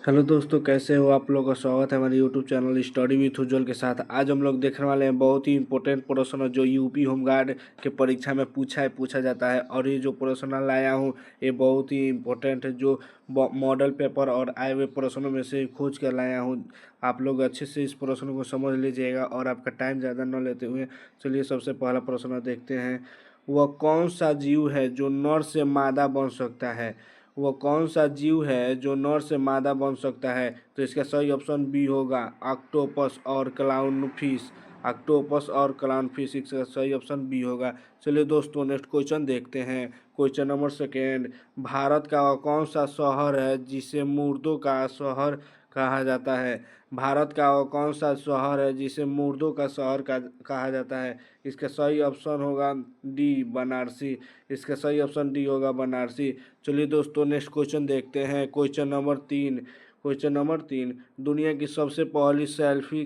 Hello दोस्तों, कैसे हो आप लोगों का स्वागत है हमारे यूट्यूब चैनल स्टडी विथ उज्ज्वल के साथ। आज हम लोग देखने वाले हैं बहुत ही इंपॉर्टेंट प्रश्न जो यूपी होमगार्ड के परीक्षा में पूछा जाता है। और ये जो प्रश्न लाया हूँ ये बहुत ही इंपॉर्टेंट है, जो मॉडल पेपर और आए हुए प्रश्नों में से खोज कर लाया हूँ। आप लोग अच्छे से इस प्रश्न को समझ लीजिएगा और आपका टाइम ज़्यादा न लेते हुए चलिए सबसे पहला प्रश्न देखते हैं। वह कौन सा जीव है जो नर से मादा बन सकता है? वो कौन सा जीव है जो नर से मादा बन सकता है? तो इसका सही ऑप्शन बी होगा, ऑक्टोपस और क्लाउन फिश। ऑक्टोपस और क्लाउन फिश, इसका सही ऑप्शन बी होगा। चलिए दोस्तों, नेक्स्ट क्वेश्चन देखते हैं। Question number second. भारत का वह कौन सा शहर है जिसे मुर्दों का शहर कहा जाता है? भारत का वह कौन सा शहर है जिसे मुर्दों का शहर का कहा जाता है? इसका सही ऑप्शन होगा डी, बनारसी। इसका सही ऑप्शन डी होगा, बनारसी। चलिए दोस्तों, नेक्स्ट क्वेश्चन देखते हैं। Question number 3। दुनिया की सबसे पहली सेल्फी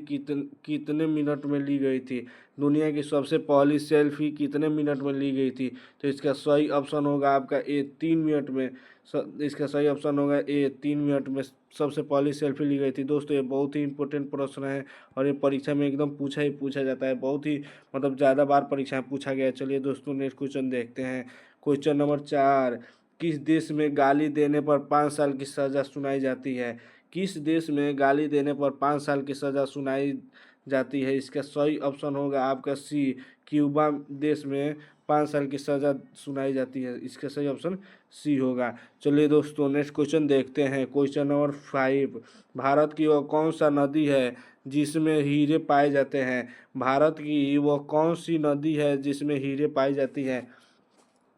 कितने मिनट में ली गई थी? दुनिया की सबसे पहली सेल्फी कितने मिनट में ली गई थी? तो इसका सही ऑप्शन होगा आपका ए, 3 मिनट में। इसका सही ऑप्शन होगा ए, 3 मिनट में सबसे पहली सेल्फी ली गई थी। दोस्तों, ये बहुत ही इंपॉर्टेंट प्रश्न है और ये परीक्षा में एकदम पूछा जाता है। बहुत ही मतलब ज़्यादा बार परीक्षा में पूछा गया है। चलिए दोस्तों, नेक्स्ट क्वेश्चन देखते हैं। Question number 4। किस देश में गाली देने पर 5 साल की सज़ा सुनाई जाती है? किस देश में गाली देने पर 5 साल की सज़ा सुनाई जाती है? इसका सही ऑप्शन होगा आपका सी, क्यूबा देश में 5 साल की सज़ा सुनाई जाती है। इसका सही ऑप्शन सी होगा। चलिए दोस्तों, नेक्स्ट क्वेश्चन देखते हैं। Question number 5। भारत की वह कौन सा नदी है जिसमें हीरे पाए जाते हैं? भारत की वह कौन सी नदी है जिसमें हीरे पाई जाती है?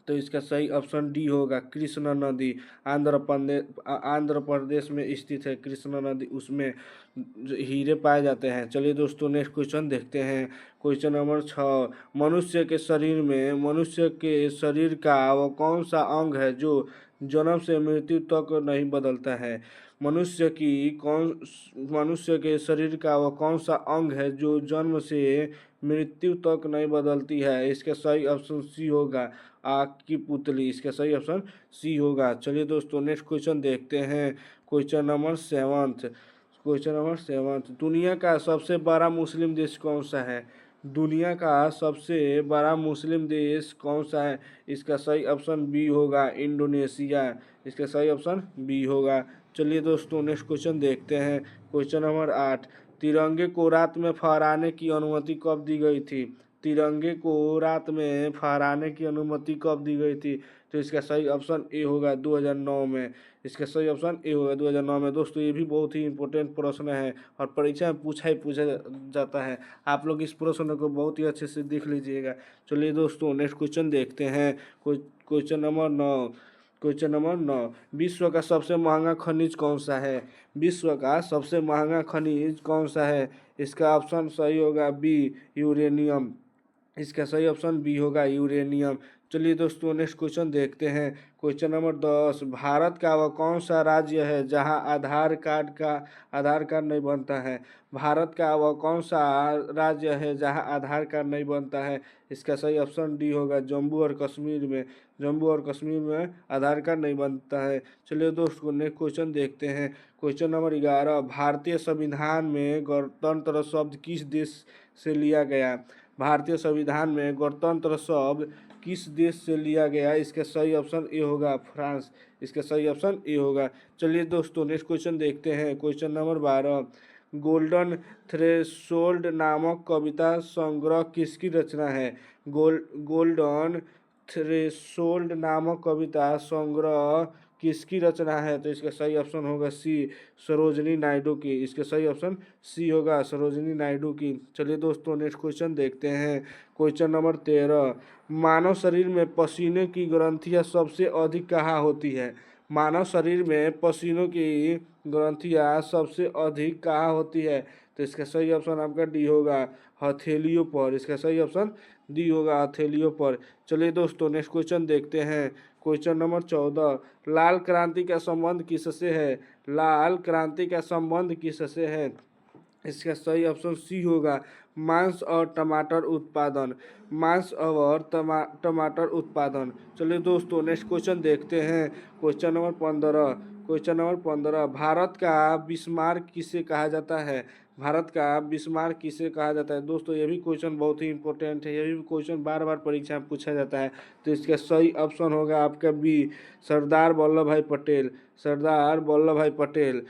तो इसका सही ऑप्शन डी होगा, कृष्णा नदी। आंध्र प्रदेश में स्थित है कृष्णा नदी, उसमें हीरे पाए जाते हैं। चलिए दोस्तों, नेक्स्ट क्वेश्चन देखते हैं। Question number 6। मनुष्य के शरीर का वो कौन सा अंग है जो जन्म से मृत्यु तक नहीं बदलता है? मनुष्य की कौन मनुष्य के शरीर का वो कौन सा अंग है जो जन्म से मृत्यु तक नहीं बदलती है? इसका सही ऑप्शन सी होगा, आँख की पुतली। इसका सही ऑप्शन सी होगा। चलिए दोस्तों, नेक्स्ट क्वेश्चन देखते हैं। Question number 7। दुनिया का सबसे बड़ा मुस्लिम देश कौन सा है? दुनिया का सबसे बड़ा मुस्लिम देश कौन सा है? इसका सही ऑप्शन बी होगा, इंडोनेशिया। इसका सही ऑप्शन बी होगा। चलिए दोस्तों, नेक्स्ट क्वेश्चन देखते हैं। Question number 8। तिरंगे को रात में फहराने की अनुमति कब दी गई थी? तिरंगे को रात में फहराने की अनुमति कब दी गई थी? तो इसका सही ऑप्शन ए होगा, 2009 में। इसका सही ऑप्शन ए होगा, 2009 में। दोस्तों, ये भी बहुत ही इंपॉर्टेंट प्रश्न है और परीक्षा में पूछा जाता है। आप लोग इस प्रश्न को बहुत ही अच्छे से देख लीजिएगा। चलिए दोस्तों, नेक्स्ट क्वेश्चन देखते हैं। Question number 9। Question number 9। विश्व का सबसे महंगा खनिज कौन सा है? विश्व का सबसे महंगा खनिज कौन सा है? इसका ऑप्शन सही होगा बी, यूरेनियम। इसका सही ऑप्शन बी होगा, यूरेनियम। चलिए दोस्तों, नेक्स्ट क्वेश्चन देखते हैं। Question number 10। भारत का वह कौन सा राज्य है जहां आधार कार्ड नहीं बनता है? भारत का वह कौन सा राज्य है जहां आधार कार्ड नहीं बनता है? इसका सही ऑप्शन डी होगा, जम्मू और कश्मीर में। जम्मू और कश्मीर में आधार कार्ड नहीं बनता है। चलिए दोस्तों, नेक्स्ट क्वेश्चन देखते हैं। Question number 11। भारतीय संविधान में गणतंत्र शब्द किस देश से लिया गया? भारतीय संविधान में गणतंत्र शब्द किस देश से लिया गया? इसका सही ऑप्शन ए होगा, फ्रांस। इसका सही ऑप्शन ए होगा। चलिए दोस्तों, नेक्स्ट क्वेश्चन देखते हैं। Question number 12। गोल्डन थ्रेशोल्ड नामक कविता संग्रह किसकी रचना है? गोल्डन थ्रेशोल्ड नामक कविता संग्रह किसकी रचना है? तो इसका सही ऑप्शन होगा सी, सरोजनी नायडू की। इसका सही ऑप्शन सी होगा, सरोजनी नायडू की। चलिए दोस्तों, नेक्स्ट क्वेश्चन देखते हैं। Question number 13। मानव शरीर में पसीने की ग्रंथियां सबसे अधिक कहाँ होती है? मानव शरीर में पसीनों की ग्रंथियां सबसे अधिक कहाँ होती है? तो इसका सही ऑप्शन आपका डी होगा, हथेलियों पर। इसका सही ऑप्शन डी होगा, हथेलियों पर। चलिए दोस्तों, नेक्स्ट क्वेश्चन देखते हैं। Question number 14। लाल क्रांति का संबंध किससे है? लाल क्रांति का संबंध किससे है? इसका सही ऑप्शन सी होगा, मांस और टमाटर उत्पादन। मांस और टमाटर उत्पादन। चलिए दोस्तों, नेक्स्ट क्वेश्चन देखते हैं। Question number 15। Question number 15, Bharat का बिस्मार्क किसे कहा जाता है? भारत का बिस्मार्क किसे कहा जाता है? दोस्तों ये भी क्वेश्चन बहुत ही इंपॉर्टेंट है, ये भी क्वेश्चन बार बार परीक्षा में पूछा जाता है। तो इसका सही ऑप्शन होगा आपका बी, सरदार वल्लभ भाई पटेल। सरदार वल्लभ भाई पटेल।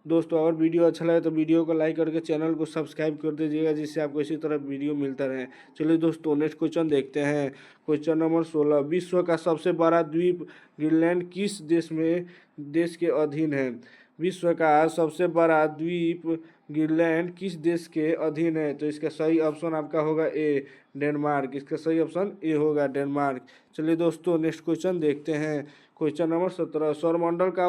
दोस्तों अगर वीडियो अच्छा लगे तो वीडियो को लाइक करके चैनल को सब्सक्राइब कर दीजिएगा, जिससे आपको इसी तरह वीडियो मिलता रहे। चलिए दोस्तों नेक्स्ट क्वेश्चन देखते हैं। क्वेश्चन नंबर 16, विश्व का सबसे बड़ा द्वीप ग्रीनलैंड किस देश के अधीन है? विश्व का सबसे बड़ा द्वीप ग्रीनलैंड किस देश के अधीन है? तो इसका सही ऑप्शन आपका होगा ए, डेनमार्क। इसका सही ऑप्शन ए होगा, डेनमार्क। चलिए दोस्तों नेक्स्ट क्वेश्चन देखते हैं। क्वेश्चन नंबर 17, सौरमंडल का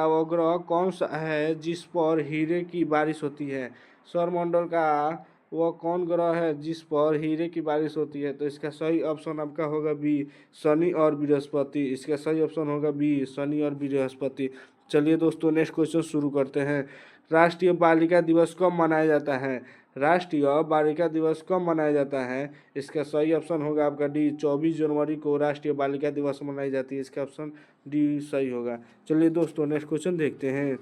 वह ग्रह कौन सा है जिस पर हीरे की बारिश होती है? सौरमंडल का वह कौन ग्रह है जिस पर हीरे की बारिश होती है? तो इसका सही ऑप्शन आपका होगा बी, शनि और बृहस्पति। इसका सही ऑप्शन होगा बी, शनि और बृहस्पति। चलिए दोस्तों नेक्स्ट क्वेश्चन शुरू करते हैं। राष्ट्रीय बालिका दिवस कब मनाया जाता है? राष्ट्रीय बालिका दिवस कब मनाया जाता है? इसका सही ऑप्शन होगा आपका डी, 24 जनवरी को राष्ट्रीय बालिका दिवस मनाई जाती है। इसका ऑप्शन डी सही होगा। चलिए दोस्तों नेक्स्ट क्वेश्चन देखते हैं।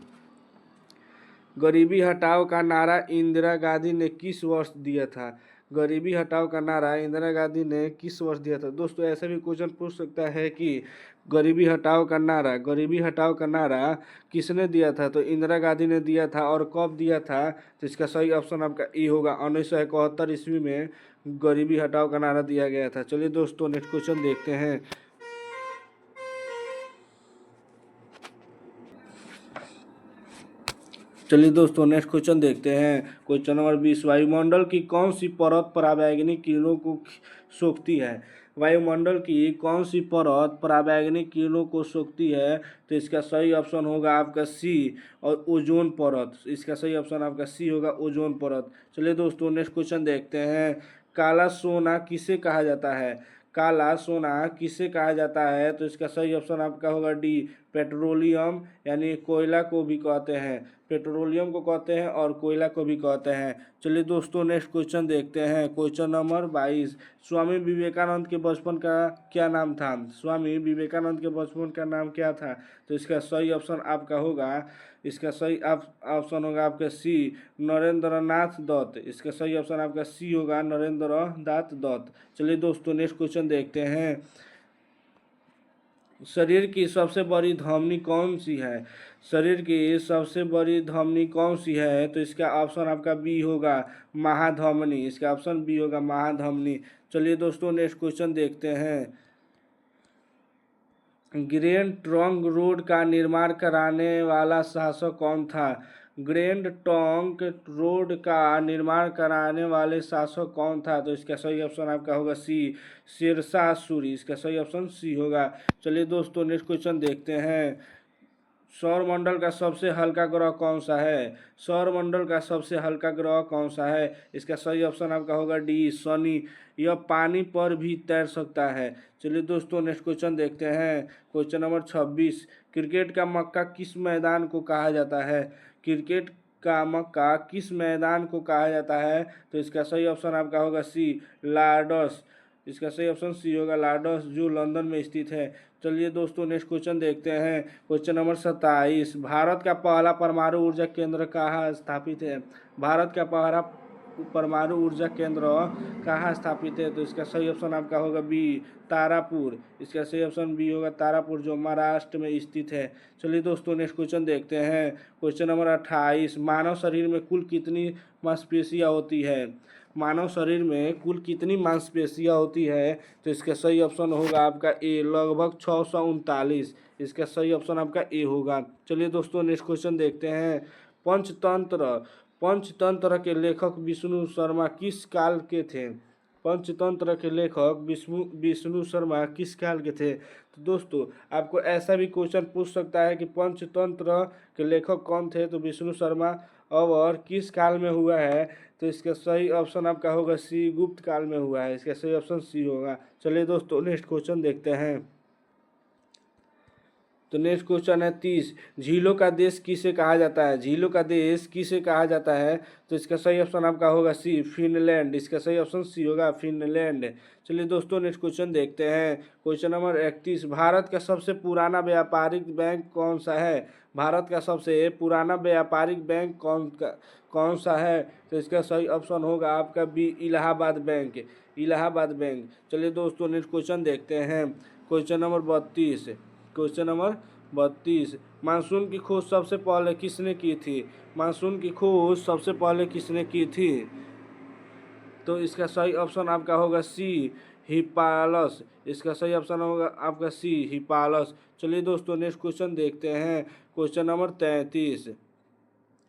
गरीबी हटाओ का नारा इंदिरा गांधी ने किस वर्ष दिया था? गरीबी हटाओ का नारा इंदिरा गांधी ने किस वर्ष दिया था? दोस्तों ऐसा भी क्वेश्चन पूछ सकता है कि गरीबी हटाओ का नारा किसने दिया था? तो इंदिरा गांधी ने दिया था, और कब दिया था? तो इसका सही ऑप्शन आपका ई होगा, 1971 ईस्वी में गरीबी हटाओ का नारा दिया गया था। चलिए दोस्तों नेक्स्ट क्वेश्चन देखते हैं। चलिए दोस्तों नेक्स्ट क्वेश्चन देखते हैं। क्वेश्चन नंबर 20, वायुमंडल की कौन सी परत पराबैंगनी किरणों को सोखती है? वायुमंडल की कौन सी परत पराबैंगनी किरणों को सोखती है? तो इसका सही ऑप्शन होगा आपका सी, और ओजोन परत। इसका सही ऑप्शन आपका सी होगा, ओजोन परत। चलिए दोस्तों नेक्स्ट क्वेश्चन देखते हैं। काला सोना किसे कहा जाता है? काला सोना किसे कहा जाता है? तो इसका सही ऑप्शन आपका होगा डी, पेट्रोलियम, यानी कोयला को भी कहते हैं। पेट्रोलियम को कहते हैं और कोयला को भी कहते हैं। चलिए दोस्तों नेक्स्ट क्वेश्चन देखते हैं। क्वेश्चन नंबर 22, स्वामी विवेकानंद के बचपन का क्या नाम था? स्वामी विवेकानंद के बचपन का नाम क्या था? तो इसका सही ऑप्शन आपका होगा, इसका सही ऑप्शन होगा आपका सी, नरेंद्र नाथ दत्त। इसका सही ऑप्शन आपका सी होगा, नरेंद्र नाथ दत्त। चलिए दोस्तों नेक्स्ट क्वेश्चन देखते हैं। शरीर की सबसे बड़ी धमनी कौन सी है? शरीर की सबसे बड़ी धमनी कौन सी है? तो इसका ऑप्शन आपका बी होगा, महाधमनी। इसका ऑप्शन बी होगा, महाधमनी। चलिए दोस्तों नेक्स्ट क्वेश्चन देखते हैं। ग्रैंड ट्रंक रोड का निर्माण कराने वाला शासक कौन था? ग्रैंड ट्रंक रोड का निर्माण कराने वाले शासक कौन था? तो इसका सही ऑप्शन आपका होगा सी, शेरशाह सूरी। इसका सही ऑप्शन सी होगा। चलिए दोस्तों नेक्स्ट क्वेश्चन देखते हैं। सौरमंडल का सबसे हल्का ग्रह कौन सा है? सौरमंडल का सबसे हल्का ग्रह कौन सा है? इसका सही ऑप्शन आपका होगा डी, शनि। यह पानी पर भी तैर सकता है। चलिए दोस्तों नेक्स्ट क्वेश्चन देखते हैं। क्वेश्चन नंबर 26, क्रिकेट का मक्का किस मैदान को कहा जाता है? क्रिकेट का मक्का किस मैदान को कहा जाता है? तो इसका सही ऑप्शन आपका होगा सी, लॉर्ड्स। इसका सही ऑप्शन सी होगा, लॉर्ड्स, जो लंदन में स्थित है। चलिए दोस्तों नेक्स्ट क्वेश्चन देखते हैं। क्वेश्चन नंबर 27, भारत का पहला परमाणु ऊर्जा केंद्र कहाँ स्थापित है? भारत का पहला परमाणु ऊर्जा केंद्र कहाँ स्थापित है? तो इसका सही ऑप्शन आपका होगा बी, तारापुर। इसका सही ऑप्शन बी होगा, तारापुर, जो महाराष्ट्र में स्थित है। चलिए दोस्तों नेक्स्ट क्वेश्चन देखते हैं। क्वेश्चन नंबर 28, मानव शरीर में कुल कितनी मांसपेशियाँ होती है? मानव शरीर में कुल कितनी मांसपेशियाँ होती है? तो इसका सही ऑप्शन होगा आपका ए, लगभग 639। इसका सही ऑप्शन आपका ए होगा। चलिए दोस्तों नेक्स्ट क्वेश्चन देखते हैं। पंचतंत्र पंचतंत्र के लेखक विष्णु शर्मा किस काल के थे? पंचतंत्र के लेखक विष्णु शर्मा किस काल के थे? तो दोस्तों आपको ऐसा भी क्वेश्चन पूछ सकता है कि पंचतंत्र के लेखक कौन थे? तो विष्णु शर्मा, और किस काल में हुआ है? तो इसका सही ऑप्शन आपका होगा सी, गुप्त काल में हुआ है। इसका सही ऑप्शन सी होगा। चलिए दोस्तों नेक्स्ट क्वेश्चन देखते हैं। तो नेक्स्ट क्वेश्चन है 30, झीलों का देश किसे कहा जाता है? झीलों का देश किसे कहा जाता है? तो इसका सही ऑप्शन आपका होगा सी, फिनलैंड। इसका सही ऑप्शन सी होगा, फिनलैंड। चलिए दोस्तों नेक्स्ट क्वेश्चन देखते हैं। क्वेश्चन नंबर 31, भारत का सबसे पुराना व्यापारिक बैंक कौन सा है? भारत का सबसे पुराना व्यापारिक बैंक कौन सा है? तो इसका सही ऑप्शन होगा आपका B, Allahabad bank. Allahabad bank. चलिए दोस्तों नेक्स्ट क्वेश्चन देखते हैं। Question number 32, question number 32, monsoon की खोज सबसे पहले किसने की थी? मानसून की खोज सबसे पहले किसने की थी? तो इसका सही ऑप्शन आपका होगा सी, हिपालस। इसका सही ऑप्शन होगा आपका सी, हिपालस। चलिए दोस्तों नेक्स्ट क्वेश्चन देखते हैं। क्वेश्चन नंबर 33,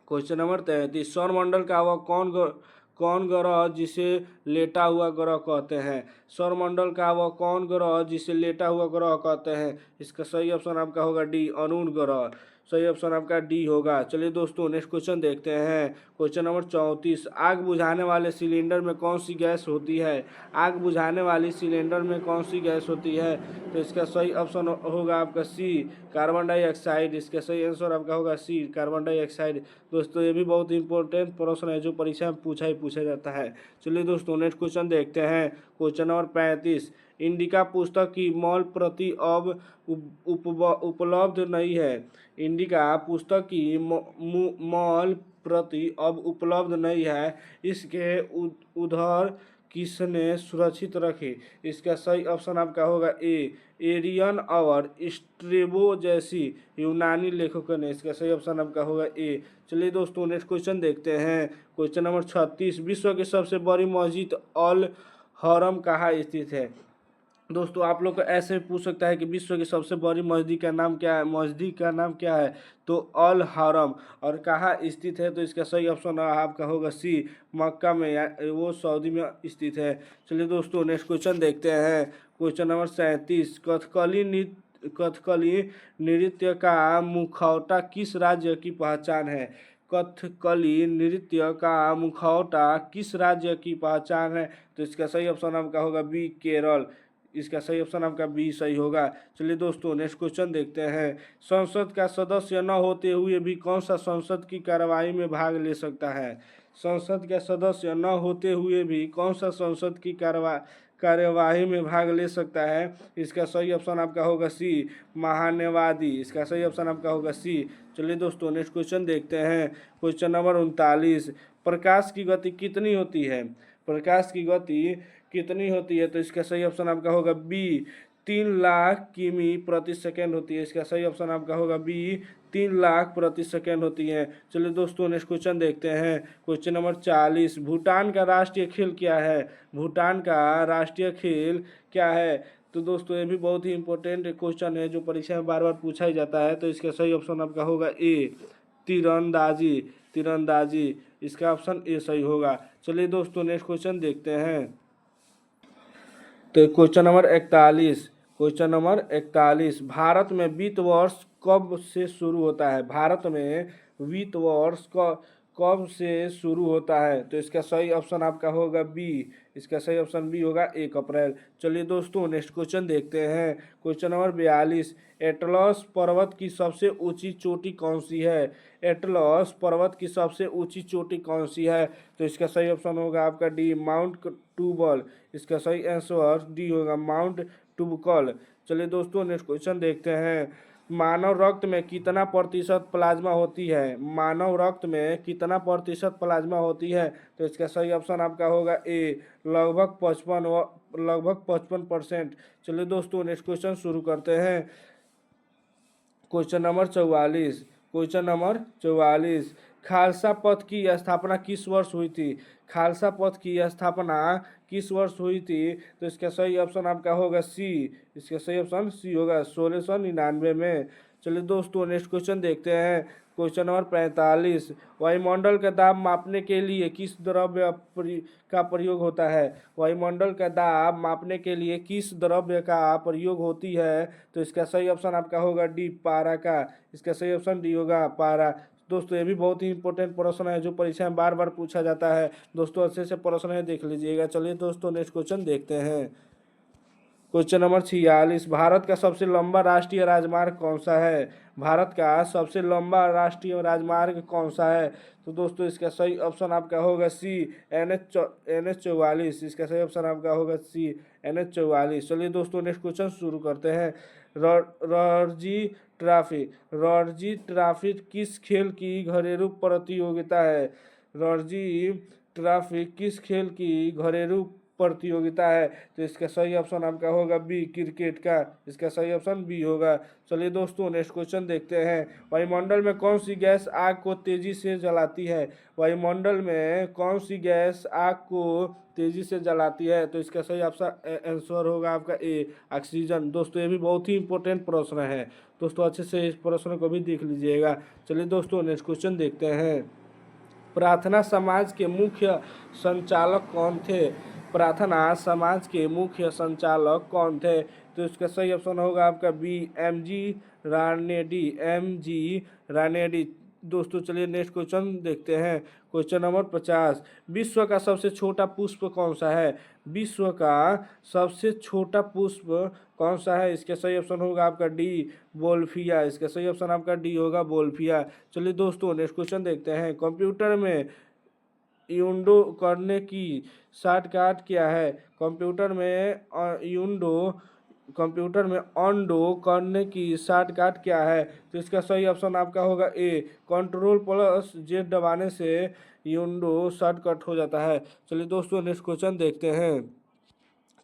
क्वेश्चन नंबर 33, सौरमंडल का वह कौन ग्रह जिसे लेटा हुआ ग्रह कहते हैं? सौरमंडल का वह कौन ग्रह जिसे लेटा हुआ ग्रह कहते हैं? इसका सही ऑप्शन आपका होगा डी, अरुण ग्रह। सही ऑप्शन आपका डी होगा। चलिए दोस्तों नेक्स्ट क्वेश्चन देखते हैं। क्वेश्चन नंबर 34, आग बुझाने वाले सिलेंडर में कौन सी गैस होती है? आग बुझाने वाली सिलेंडर में कौन सी गैस होती है? तो इसका सही ऑप्शन होगा आपका सी, कार्बन डाइऑक्साइड। इसका सही आंसर आपका होगा सी, कार्बन डाइऑक्साइड। दोस्तों ये भी बहुत इंपॉर्टेंट प्रश्न है जो परीक्षा में पूछा जाता है। चलिए दोस्तों नेक्स्ट क्वेश्चन देखते हैं। क्वेश्चन नंबर 35, इंडिका पुस्तक की मॉल प्रति अब उपलब्ध नहीं है। इंडिका पुस्तक की मॉल प्रति अब उपलब्ध नहीं है, इसके उधर किसने सुरक्षित रखी? इसका सही ऑप्शन आपका होगा ए, एरियन और स्ट्रेबो जैसी यूनानी लेखकों ने। इसका सही ऑप्शन आपका होगा ए। चलिए दोस्तों नेक्स्ट क्वेश्चन देखते हैं। क्वेश्चन नंबर 36, विश्व की सबसे बड़ी मस्जिद अल हरम कहाँ स्थित है? दोस्तों आप लोग को ऐसे पूछ सकता है कि विश्व की सबसे बड़ी मस्जिद का नाम क्या है? मस्जिद का नाम क्या है? तो अल हरम। और कहाँ स्थित है? तो इसका सही ऑप्शन आपका होगा सी, मक्का में, या वो सऊदी में स्थित है। चलिए दोस्तों नेक्स्ट क्वेश्चन देखते हैं। क्वेश्चन नंबर 37, कथकली नृत्य का मुखौटा किस राज्य की पहचान है? कथकली नृत्य का मुखौटा किस राज्य की पहचान है? तो इसका सही ऑप्शन आपका होगा बी, केरल। इसका सही ऑप्शन आपका बी सही होगा। चलिए दोस्तों नेक्स्ट क्वेश्चन देखते हैं। संसद का सदस्य न होते हुए भी कौन सा संसद की कार्यवाही में भाग ले सकता है? संसद का सदस्य न होते हुए भी कौन सा संसद की कार्यवाही में भाग ले सकता है? इसका सही ऑप्शन आपका होगा सी, महान्यवादी। इसका सही ऑप्शन आपका होगा सी। चलिए दोस्तों नेक्स्ट क्वेश्चन देखते हैं। क्वेश्चन नंबर 39, प्रकाश की गति कितनी होती है? प्रकाश की गति कितनी होती है? तो इसका सही ऑप्शन आपका होगा बी, 3 लाख किमी प्रति सेकेंड होती है। इसका सही ऑप्शन आपका होगा बी, 3 लाख प्रति सेकेंड होती है। चलिए दोस्तों नेक्स्ट क्वेश्चन देखते हैं। क्वेश्चन नंबर 40, भूटान का राष्ट्रीय खेल क्या है? भूटान का राष्ट्रीय खेल क्या है? तो दोस्तों ये भी बहुत ही इंपॉर्टेंट क्वेश्चन है जो परीक्षा में बार बार पूछा ही जाता है। तो इसका सही ऑप्शन आपका होगा ए, तीरंदाजी। तीरंदाजी। इसका ऑप्शन ए सही होगा। चलिए दोस्तों नेक्स्ट क्वेश्चन देखते हैं। तो question number 41, question number 41, Bharat में वित्त वर्ष कब से शुरू होता है? भारत में वित्त वर्ष कब से शुरू होता है? तो इसका सही ऑप्शन आपका होगा बी। इसका सही ऑप्शन बी होगा 1 अप्रैल। चलिए दोस्तों नेक्स्ट क्वेश्चन देखते हैं। क्वेश्चन नंबर 42, एटलस पर्वत की सबसे ऊंची चोटी कौन सी है? एटलस पर्वत की सबसे ऊंची चोटी कौन सी है? तो इसका सही ऑप्शन होगा आपका डी, माउंट टूबल। इसका सही आंसर डी होगा, माउंट टूबकल। चलिए दोस्तों नेक्स्ट क्वेश्चन देखते हैं। मानव रक्त में कितना प्रतिशत प्लाज्मा होती है? मानव रक्त में कितना प्रतिशत प्लाज्मा होती है? तो इसका सही ऑप्शन आपका होगा ए, लगभग 55%। चलिए दोस्तों नेक्स्ट क्वेश्चन शुरू करते हैं। Question number 44, question number 44, Khalsa पथ की स्थापना किस वर्ष हुई थी? खालसा पथ की स्थापना किस वर्ष हुई थी? तो इसका सही ऑप्शन आपका होगा सी। इसका सही ऑप्शन सी होगा, 1699 में। चलिए दोस्तों नेक्स्ट क्वेश्चन देखते हैं। क्वेश्चन नंबर 45, वायुमंडल का दाब मापने के लिए किस द्रव्य का प्रयोग होता है? वायुमंडल का दाब मापने के लिए किस द्रव्य का प्रयोग होती है? तो इसका सही ऑप्शन आपका होगा डी, पारा का। इसका सही ऑप्शन डी होगा, पारा। दोस्तों ये भी बहुत ही इंपॉर्टेंट प्रश्न है जो परीक्षा में बार बार पूछा जाता है। दोस्तों अच्छे से प्रश्न है, देख लीजिएगा। चलिए दोस्तों नेक्स्ट क्वेश्चन देखते हैं। क्वेश्चन नंबर 46, भारत का सबसे लंबा राष्ट्रीय राजमार्ग कौन सा है? भारत का सबसे लंबा राष्ट्रीय राजमार्ग कौन सा है? तो दोस्तों इसका सही ऑप्शन आपका होगा सी, NH 44। इसका सही ऑप्शन आपका होगा सी, NH 44। चलिए दोस्तों नेक्स्ट क्वेश्चन शुरू करते हैं। रणजी ट्रॉफी, रणजी ट्रॉफी किस खेल की घरेलू प्रतियोगिता है? रणजी ट्रॉफी किस खेल की घरेलू प्रतियोगिता है? तो इसका सही ऑप्शन आपका होगा बी, क्रिकेट का। इसका सही ऑप्शन बी होगा। चलिए दोस्तों नेक्स्ट क्वेश्चन देखते हैं। वायुमंडल में कौन सी गैस आग को तेजी से जलाती है? वायुमंडल में कौन सी गैस आग को तेजी से जलाती है? तो इसका सही ऑप्शन आंसर होगा आपका ए, ऑक्सीजन। दोस्तों ये भी बहुत ही इंपॉर्टेंट प्रश्न है दोस्तों, अच्छे से इस प्रश्न को भी देख लीजिएगा। चलिए दोस्तों नेक्स्ट क्वेश्चन देखते हैं। प्रार्थना समाज के मुख्य संचालक कौन थे? प्रार्थना समाज के मुख्य संचालक कौन थे? तो इसका सही ऑप्शन होगा आपका बी, MG रानेडी, MG रानेडी। दोस्तों चलिए नेक्स्ट क्वेश्चन देखते हैं। क्वेश्चन नंबर 50, विश्व का सबसे छोटा पुष्प कौन सा है? विश्व का सबसे छोटा पुष्प कौन सा है? इसका सही ऑप्शन होगा आपका डी, बोल्फिया। इसका सही ऑप्शन आपका डी होगा, बोल्फिया। चलिए दोस्तों नेक्स्ट क्वेश्चन देखते हैं। कंप्यूटर में यूंडो करने की शॉर्टकट क्या है? कंप्यूटर में कंप्यूटर में अंडो करने की शॉर्टकट क्या है? तो इसका सही ऑप्शन आपका होगा ए, Ctrl+Z दबाने से यूंडो शॉर्टकट हो जाता है। चलिए दोस्तों नेक्स्ट क्वेश्चन देखते हैं।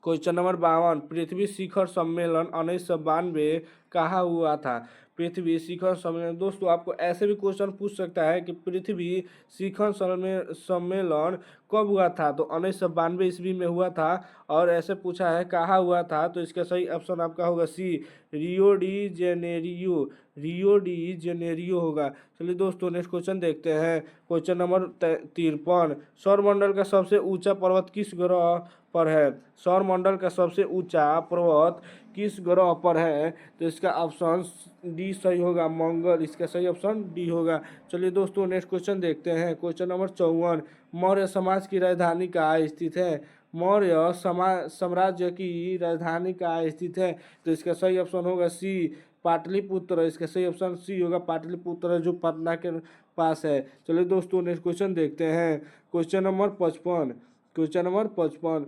क्वेश्चन नंबर 52, पृथ्वी शिखर सम्मेलन 1992 कहाँ हुआ था? पृथ्वी शिखर सम्मेलन, दोस्तों आपको ऐसे भी क्वेश्चन पूछ सकता है कि पृथ्वी शिखर सम्मेलन कब हुआ था? तो 1992 ईस्वी में हुआ था। और ऐसे पूछा है कहाँ हुआ था? तो इसका सही ऑप्शन आपका होगा C, Rio de Janeiro, Rio de Janeiro होगा। चलिए दोस्तों नेक्स्ट क्वेश्चन देखते हैं। क्वेश्चन नंबर 53, सौरमंडल का सबसे ऊंचा पर्वत किस ग्रह पर है? सौरमंडल का सबसे ऊंचा पर्वत किस ग्रह पर है? तो इसका ऑप्शन डी सही होगा, मंगल। इसका सही ऑप्शन डी होगा। चलिए दोस्तों नेक्स्ट क्वेश्चन देखते हैं। क्वेश्चन नंबर 54, मौर्य समाज की राजधानी कहाँ स्थित है? मौर्य साम्राज्य की राजधानी कहाँ स्थित है? तो इसका सही ऑप्शन होगा सी, पाटलिपुत्र। इसका सही ऑप्शन सी होगा, पाटलिपुत्र, जो पटना के पास है। चलिए दोस्तों नेक्स्ट क्वेश्चन देखते हैं। Question number 55, question number 55,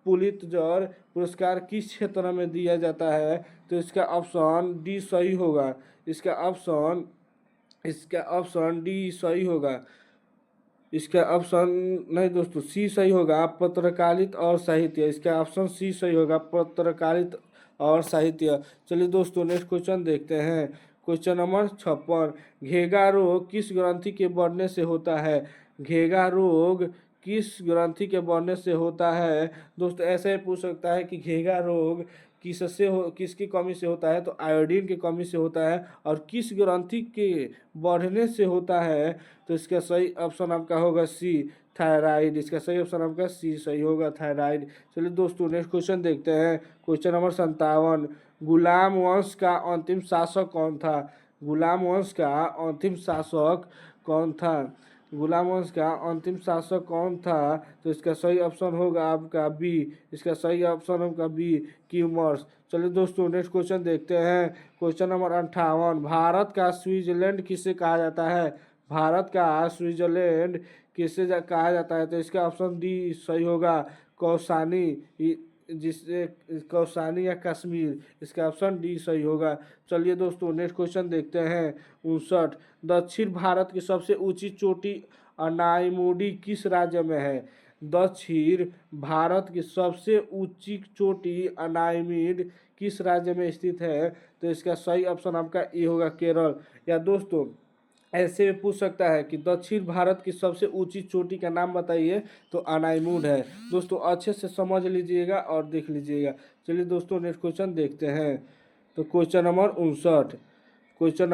Pulitzer पुरस्कार किस क्षेत्र में दिया जाता है? तो इसका ऑप्शन डी सही होगा। इसका ऑप्शन डी सही होगा। इसका ऑप्शन नहीं दोस्तों, सी सही होगा, पत्रकारिता और साहित्य। इसका ऑप्शन सी सही होगा, पत्रकारिता और साहित्य। चलिए दोस्तों नेक्स्ट क्वेश्चन देखते हैं। क्वेश्चन नंबर 56, घेंघा रोग किस ग्रंथि के बढ़ने से होता है? घेंघा रोग किस ग्रंथि के बढ़ने से होता है? दोस्तों ऐसे पूछ सकता है कि घेंघा रोग किसकी कमी से होता है? तो आयोडीन की कमी से होता है। और किस ग्रंथि के बढ़ने से होता है? तो इसका सही ऑप्शन आपका होगा सी, थायराइड। इसका सही ऑप्शन आपका सी सही होगा, थायराइड। चलिए दोस्तों नेक्स्ट क्वेश्चन देखते हैं। क्वेश्चन नंबर 57, गुलाम वंश का अंतिम शासक कौन था? गुलाम वंश का अंतिम शासक कौन था? गुलाम वंश का अंतिम शासक कौन था? तो इसका सही ऑप्शन होगा आपका बी। इसका सही ऑप्शन होगा बी, क्यूमर्स। चलिए दोस्तों नेक्स्ट क्वेश्चन देखते हैं। क्वेश्चन नंबर 58, भारत का स्विट्जरलैंड किसे कहा जाता है? भारत का स्विट्जरलैंड किसे कहा जाता है? तो इसका ऑप्शन डी सही होगा, कौसानी, जिससे कौसानी या कश्मीर। इसका ऑप्शन डी सही होगा। चलिए दोस्तों नेक्स्ट क्वेश्चन देखते हैं। 59, दक्षिण भारत की सबसे ऊंची चोटी अनाईमुडी किस राज्य में है? दक्षिण भारत की सबसे ऊंची चोटी अनाईमुडी किस राज्य में स्थित है? तो इसका सही ऑप्शन आपका ए होगा, केरल। या दोस्तों ऐसे में पूछ सकता है कि दक्षिण भारत की सबसे ऊंची चोटी का नाम बताइए, तो अनाईमुड है। दोस्तों अच्छे से समझ लीजिएगा और देख लीजिएगा। चलिए दोस्तों नेक्स्ट क्वेश्चन देखते हैं। तो question number 59, question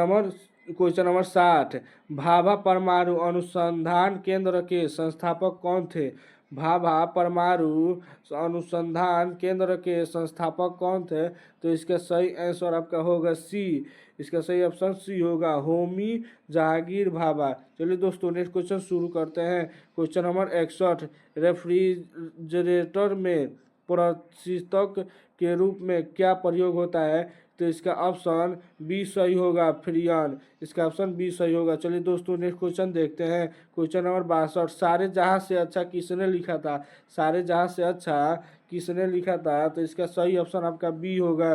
number 60, Bhabha परमाणु अनुसंधान केंद्र के संस्थापक कौन थे? भाभा परमाणु अनुसंधान केंद्र के संस्थापक कौन थे? तो इसका सही आंसर आपका होगा सी। इसका सही ऑप्शन सी होगा, होमी जहांगीर भाभा। चलिए दोस्तों नेक्स्ट क्वेश्चन शुरू करते हैं। क्वेश्चन नंबर 61, रेफ्रिजरेटर में प्रशीतक के रूप में क्या प्रयोग होता है? तो इसका ऑप्शन बी सही होगा, फ्रियन। इसका ऑप्शन बी सही होगा। चलिए दोस्तों नेक्स्ट क्वेश्चन देखते हैं। क्वेश्चन नंबर 62, सारे जहां से अच्छा किसने लिखा था? सारे जहां से अच्छा किसने लिखा था? तो इसका सही ऑप्शन आपका बी होगा,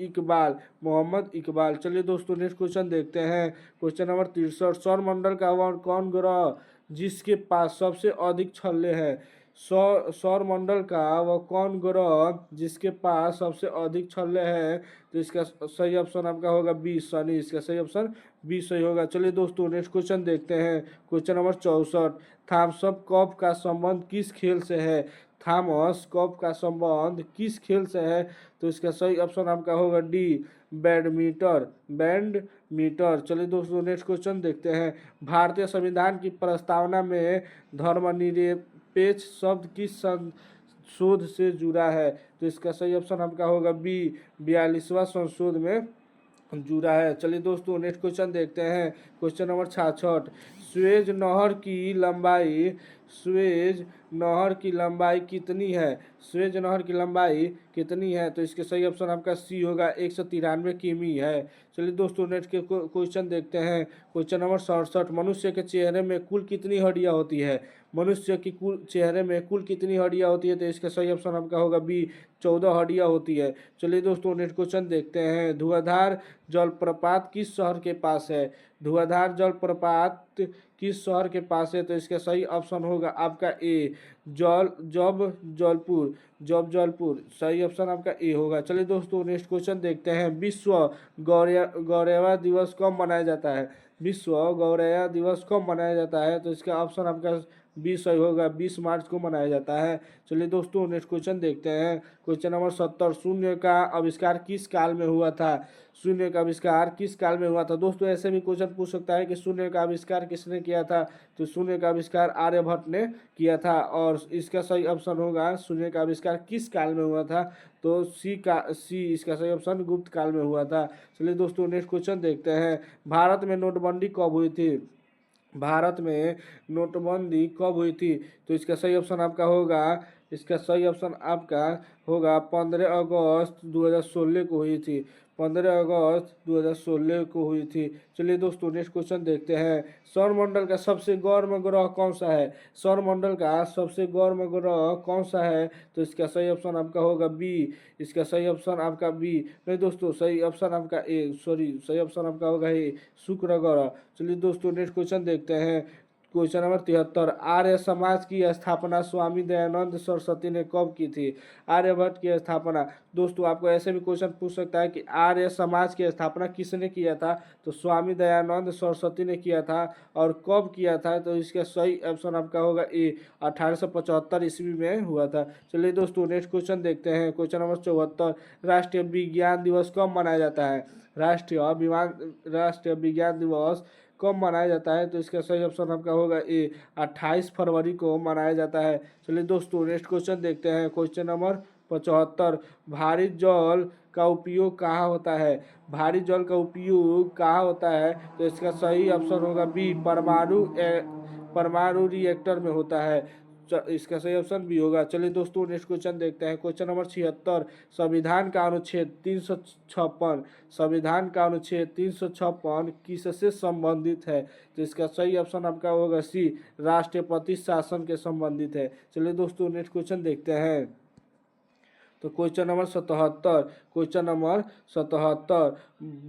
इकबाल, मोहम्मद इकबाल। चलिए दोस्तों नेक्स्ट क्वेश्चन देखते हैं। क्वेश्चन नंबर 63, सौरमंडल का वह कौन ग्रह जिसके पास सबसे अधिक छल्ले हैं? सौरमंडल का वह कौन ग्रह जिसके पास सबसे अधिक छल्ले हैं? तो इसका सही ऑप्शन आपका होगा बी, शनि। इसका सही ऑप्शन बी सही होगा। चलिए दोस्तों नेक्स्ट क्वेश्चन देखते हैं। क्वेश्चन नंबर 64, थॉमस कप का संबंध किस खेल से है? थॉमस कप का संबंध किस खेल से है? तो इसका सही ऑप्शन आपका होगा डी, बैडमिंटन। चलिए दोस्तों नेक्स्ट क्वेश्चन देखते हैं। भारतीय संविधान की प्रस्तावना में धर्मनिरपेक्ष शब्द किस संशोध से जुड़ा है? तो इसका सही ऑप्शन आपका होगा बी, 42वां संशोध में जुड़ा है। चलिए दोस्तों नेक्स्ट क्वेश्चन देखते हैं। क्वेश्चन नंबर 66, स्वेज नहर की लंबाई स्वेज नहर की लंबाई कितनी है? स्वेज नहर की लंबाई कितनी है? तो इसके सही ऑप्शन आपका सी होगा, 193 किमी है। चलिए दोस्तों नेक्स्ट के क्वेश्चन देखते हैं। क्वेश्चन नंबर 67, मनुष्य के चेहरे में कुल कितनी हड्डियां होती है? मनुष्य की कुल चेहरे में कुल कितनी हड्डियां होती है? तो इसका सही ऑप्शन आपका होगा बी, 14 हड्डियां होती है। चलिए दोस्तों नेक्स्ट क्वेश्चन देखते हैं। धुआंधार जलप्रपात किस शहर के पास है? धुआंधार जलप्रपात किस शहर के पास है? तो इसका सही ऑप्शन होगा आपका ए, जब जलपुर। सही ऑप्शन आपका ए होगा। चलिए दोस्तों नेक्स्ट क्वेश्चन देखते हैं। विश्व गौरैया दिवस कब मनाया जाता है? विश्व गौरैया दिवस कब मनाया जाता है? तो इसका ऑप्शन आपका बी सही होगा, 20 मार्च को मनाया जाता है। चलिए दोस्तों नेक्स्ट क्वेश्चन देखते हैं। क्वेश्चन नंबर 70, शून्य का आविष्कार किस काल में हुआ था? शून्य का आविष्कार किस काल में हुआ था? दोस्तों ऐसे भी क्वेश्चन पूछ सकता है कि शून्य का आविष्कार किसने किया था? तो शून्य का आविष्कार आर्यभट्ट ने किया था। और इसका सही ऑप्शन होगा शून्य का आविष्कार किस काल में हुआ था? तो सी इसका सही ऑप्शन गुप्त काल में हुआ था। चलिए दोस्तों नेक्स्ट क्वेश्चन देखते हैं। भारत में नोटबंदी कब हुई थी? भारत में नोटबंदी कब हुई थी? तो इसका सही ऑप्शन आपका होगा, इसका सही ऑप्शन आपका होगा 15 अगस्त 2016 को हुई थी। 15 अगस्त 2016 को हुई थी। चलिए दोस्तों नेक्स्ट क्वेश्चन देखते हैं। सौरमंडल का सबसे गर्म ग्रह कौन सा है? सौरमंडल का सबसे गर्म ग्रह कौन सा है? तो इसका सही ऑप्शन आपका होगा बी, इसका सही ऑप्शन आपका बी नहीं दोस्तों, सही ऑप्शन आपका ए, सही ऑप्शन आपका होगा ए, शुक्र ग्रह। चलिए दोस्तों नेक्स्ट क्वेश्चन देखते हैं। क्वेश्चन नंबर 73, आर्य समाज की स्थापना स्वामी दयानंद सरस्वती ने कब की थी? आर्यभट्ट की स्थापना। दोस्तों आपको ऐसे भी क्वेश्चन पूछ सकता है कि आर्य समाज की स्थापना किसने किया था? तो स्वामी दयानंद सरस्वती ने किया था। और कब किया था? तो इसका सही ऑप्शन आपका होगा ए, 1875 ईस्वी में हुआ था। चलिए दोस्तों नेक्स्ट क्वेश्चन देखते हैं। क्वेश्चन नंबर 74, राष्ट्रीय विज्ञान दिवस कब मनाया जाता है? राष्ट्रीय विज्ञान दिवस कब मनाया जाता है? तो इसका सही ऑप्शन आपका होगा ए, 28 फरवरी को मनाया जाता है। चलिए दोस्तों नेक्स्ट क्वेश्चन देखते हैं। क्वेश्चन नंबर 75, भारी जल का उपयोग कहाँ होता है? भारी जल का उपयोग कहाँ होता है? तो इसका सही ऑप्शन होगा बी, परमाणु रिएक्टर में होता है। इसका सही ऑप्शन बी होगा। चलिए दोस्तों नेक्स्ट क्वेश्चन देखते हैं। क्वेश्चन नंबर 76, संविधान का अनुच्छेद 356 संविधान का अनुच्छेद 356 किससे संबंधित है? तो इसका सही ऑप्शन आपका होगा सी, राष्ट्रपति शासन के संबंधित है। चलिए दोस्तों नेक्स्ट क्वेश्चन देखते हैं। तो क्वेश्चन नंबर 77,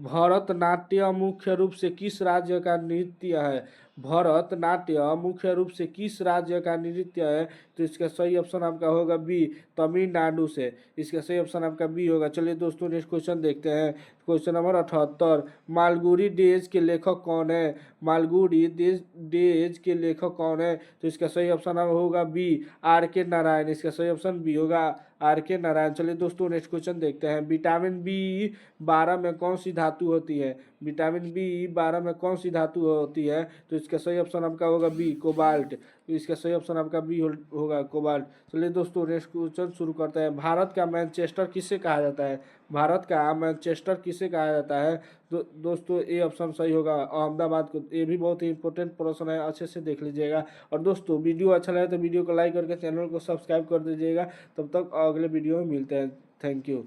भरतनाट्यम मुख्य रूप से किस राज्य का नृत्य है? भरतनाट्यम मुख्य रूप से किस राज्य का नृत्य है? तो इसका सही ऑप्शन आपका होगा बी, तमिलनाडु से। इसका सही ऑप्शन आपका बी होगा। चलिए दोस्तों नेक्स्ट क्वेश्चन देखते हैं। क्वेश्चन नंबर 78, मालगुडी डेज के लेखक कौन है? मालगुडी डेज के लेखक कौन है? तो इसका सही ऑप्शन होगा बी, आर.के. नारायण। इसका सही ऑप्शन बी होगा, आर.के. नारायण। चलिए दोस्तों नेक्स्ट क्वेश्चन देखते हैं। विटामिन B12 में कौन सी धातु होती है? विटामिन B12 में कौन सी धातु होती है? तो इसका सही ऑप्शन आपका होगा बी, कोबाल्ट। इसका सही ऑप्शन आपका बी होगा कोबाल्ट। चलिए दोस्तों नेक्स्ट क्वेश्चन शुरू करते हैं। भारत का मैनचेस्टर किसे कहा जाता है? भारत का मैनचेस्टर किसे कहा जाता है? दोस्तों ए ऑप्शन सही होगा अहमदाबाद को। ये भी बहुत ही इंपॉर्टेंट प्रश्न है, अच्छे से देख लीजिएगा। और दोस्तों वीडियो अच्छा लगे तो वीडियो को लाइक करके चैनल को सब्सक्राइब कर दीजिएगा। तब तक अगले वीडियो में मिलते हैं। Thank you.